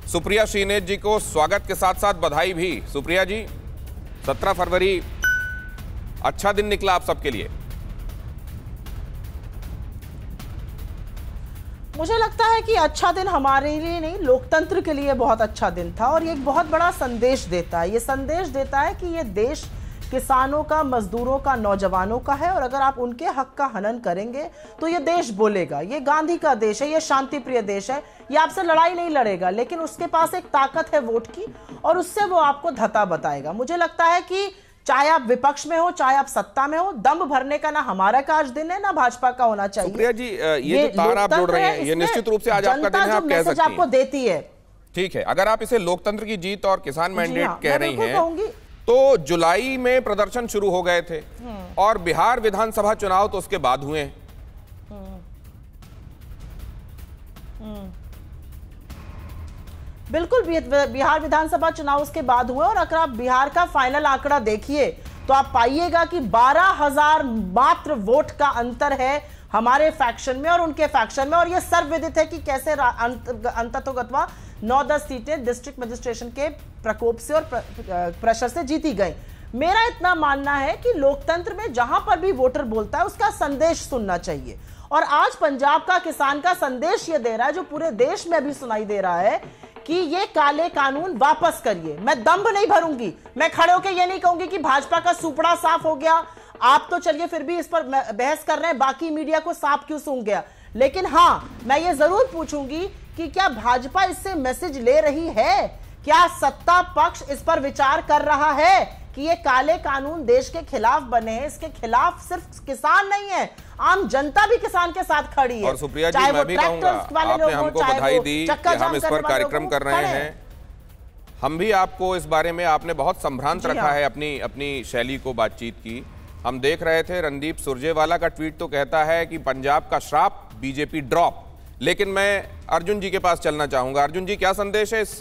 सुप्रिया श्रीनेत जी को स्वागत के साथ साथ बधाई भी। सुप्रिया जी, 17 फरवरी अच्छा दिन निकला आप सबके लिए। मुझे लगता है कि अच्छा दिन हमारे लिए नहीं, लोकतंत्र के लिए बहुत अच्छा दिन था और ये एक बहुत बड़ा संदेश देता है। ये संदेश देता है कि ये देश किसानों का, मजदूरों का, नौजवानों का है और अगर आप उनके हक का हनन करेंगे तो ये देश बोलेगा। ये गांधी का देश है, ये शांति प्रिय देश है, ये आपसे लड़ाई नहीं लड़ेगा, लेकिन उसके पास एक ताकत है वोट की और उससे वो आपको धता बताएगा। मुझे लगता है कि चाहे आप विपक्ष में हो, चाहे आप सत्ता में हो, दम भरने का ना हमारा का आज दिन है ना भाजपा का होना चाहिए। सुप्रिया जी, ये जो तार आप जोड़ रहे हैं, ये निश्चित रूप से आज आपका दिन है, आप कह सकती हैं। आपको देती है, ठीक है। अगर आप इसे लोकतंत्र की जीत और किसान मैंडेट कह रही हैं, तो जुलाई में प्रदर्शन शुरू हो गए थे और बिहार विधानसभा चुनाव तो उसके बाद हुए। बिल्कुल, बिहार विधानसभा चुनाव उसके बाद हुए और अगर आप बिहार का फाइनल आंकड़ा देखिए तो आप पाइएगा कि 12,000 मात्र वोट का अंतर है हमारे फैक्शन में और उनके फैक्शन में। और यह सर्वविदित है कि कैसे अंततोगत्वा 9-10 सीटें डिस्ट्रिक्ट मजिस्ट्रेशन के प्रकोप से और प्रेशर से जीती गई। मेरा इतना मानना है कि लोकतंत्र में जहां पर भी वोटर बोलता है उसका संदेश सुनना चाहिए और आज पंजाब का किसान का संदेश यह दे रहा है, जो पूरे देश में भी सुनाई दे रहा है, कि ये काले कानून वापस करिए। मैं दंभ नहीं भरूंगी, मैं खड़े होकर ये नहीं कहूंगी कि भाजपा का सुपड़ा साफ हो गया। आप तो चलिए फिर भी इस पर बहस कर रहे हैं, बाकी मीडिया को सांप क्यों सूंघ गया। लेकिन हां, मैं ये जरूर पूछूंगी कि क्या भाजपा इससे मैसेज ले रही है, क्या सत्ता पक्ष इस पर विचार कर रहा है कि ये काले कानून देश के खिलाफ बने हैं। इसके खिलाफ सिर्फ किसान नहीं है, आम जनता भी किसान के साथ खड़ी है। और सुप्रिया जी, मैं भी कहूंगा, आपने हमको बधाई दी कि हम इस पर कार्यक्रम कर रहे हैं। हम भी आपको इस बारे में, आपने बहुत संभ्रांत रखा है अपनी शैली को बातचीत की। हम देख रहे थे, रणदीप सुरजेवाला का ट्वीट तो कहता है कि पंजाब का श्राप, बीजेपी ड्रॉप। लेकिन मैं अर्जुन जी के पास चलना चाहूंगा। अर्जुन जी, क्या संदेश है इस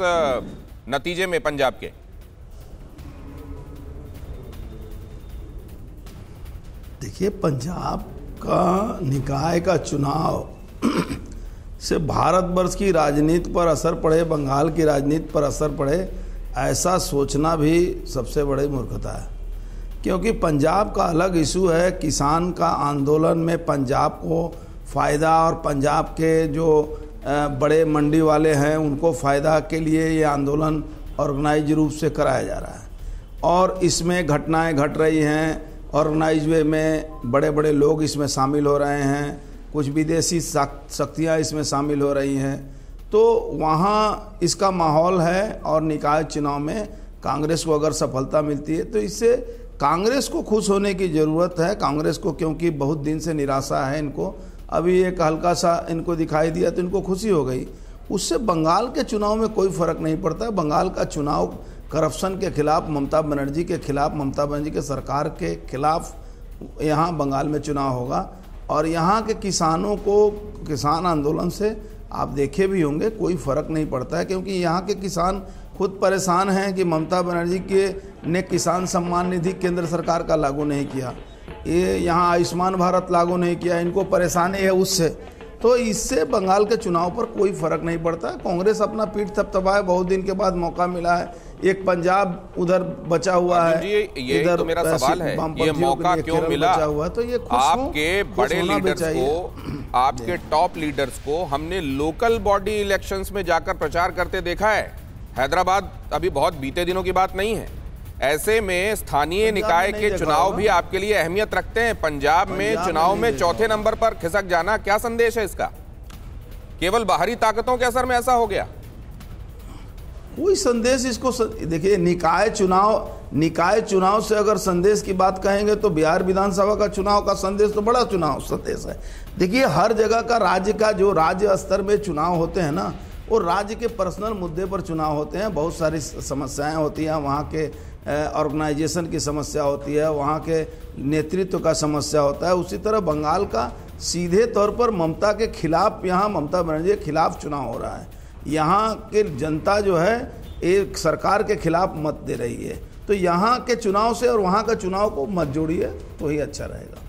नतीजे में पंजाब के? देखिए, पंजाब का निकाय का चुनाव से भारतवर्ष की राजनीति पर असर पड़े, बंगाल की राजनीति पर असर पड़े, ऐसा सोचना भी सबसे बड़ी मूर्खता है। क्योंकि पंजाब का अलग इशू है, किसान का आंदोलन में पंजाब को फ़ायदा और पंजाब के जो बड़े मंडी वाले हैं उनको फ़ायदा के लिए ये आंदोलन ऑर्गेनाइज रूप से कराया जा रहा है और इसमें घटनाएं घट रही हैं। ऑर्गेनाइज वे में बड़े बड़े लोग इसमें शामिल हो रहे हैं, कुछ विदेशी शक्तियां इसमें शामिल हो रही हैं, तो वहाँ इसका माहौल है। और निकाय चुनाव में कांग्रेस को अगर सफलता मिलती है तो इससे कांग्रेस को खुश होने की ज़रूरत है। कांग्रेस को, क्योंकि बहुत दिन से निराशा है इनको, अभी एक हल्का सा इनको दिखाई दिया तो इनको खुशी हो गई। उससे बंगाल के चुनाव में कोई फ़र्क नहीं पड़ता है। बंगाल का चुनाव करप्शन के खिलाफ, ममता बनर्जी के खिलाफ, ममता बनर्जी के सरकार के खिलाफ यहाँ बंगाल में चुनाव होगा और यहाँ के किसानों को, किसान आंदोलन से आप देखे भी होंगे, कोई फ़र्क नहीं पड़ता है। क्योंकि यहाँ के किसान खुद परेशान हैं कि ममता बनर्जी ने किसान सम्मान निधि केंद्र सरकार का लागू नहीं किया, ये यहाँ आयुष्मान भारत लागू नहीं किया, इनको परेशानी है उससे। तो इससे बंगाल के चुनाव पर कोई फर्क नहीं पड़ता। कांग्रेस अपना पीठ थपथपाए, बहुत दिन के बाद मौका मिला है, एक पंजाब उधर बचा हुआ है, इधर तो मेरा सवाल है, ये मौका क्यों मिला? हुआ तो ये आपके बड़े लीडर्स को, आपके टॉप लीडर्स को हमने लोकल बॉडी इलेक्शंस में जाकर प्रचार करते देखा है। हैदराबाद अभी बहुत बीते दिनों की बात नहीं है। ऐसे में स्थानीय निकाय के चुनाव भी आपके लिए अहमियत रखते हैं। पंजाब में चुनाव में चौथे नंबर पर खिसक जाना, क्या संदेश है इसका? केवल बाहरी ताकतों के असर में ऐसा हो गया? कोई संदेश इसको देखिए, निकाय चुनाव से अगर संदेश की बात कहेंगे तो बिहार विधानसभा का चुनाव का संदेश तो बड़ा चुनाव संदेश है। देखिए, हर जगह का राज्य का जो राज्य स्तर में चुनाव होते हैं ना, वो राज्य के पर्सनल मुद्दे पर चुनाव होते हैं। बहुत सारी समस्याएं होती हैं, वहाँ के ऑर्गेनाइजेशन की समस्या होती है, वहाँ के नेतृत्व का समस्या होता है। उसी तरह बंगाल का सीधे तौर पर ममता के खिलाफ, यहाँ ममता बनर्जी के खिलाफ चुनाव हो रहा है। यहाँ के जनता जो है एक सरकार के खिलाफ मत दे रही है। तो यहाँ के चुनाव से और वहाँ का चुनाव को मत जोड़िए तो ही अच्छा रहेगा।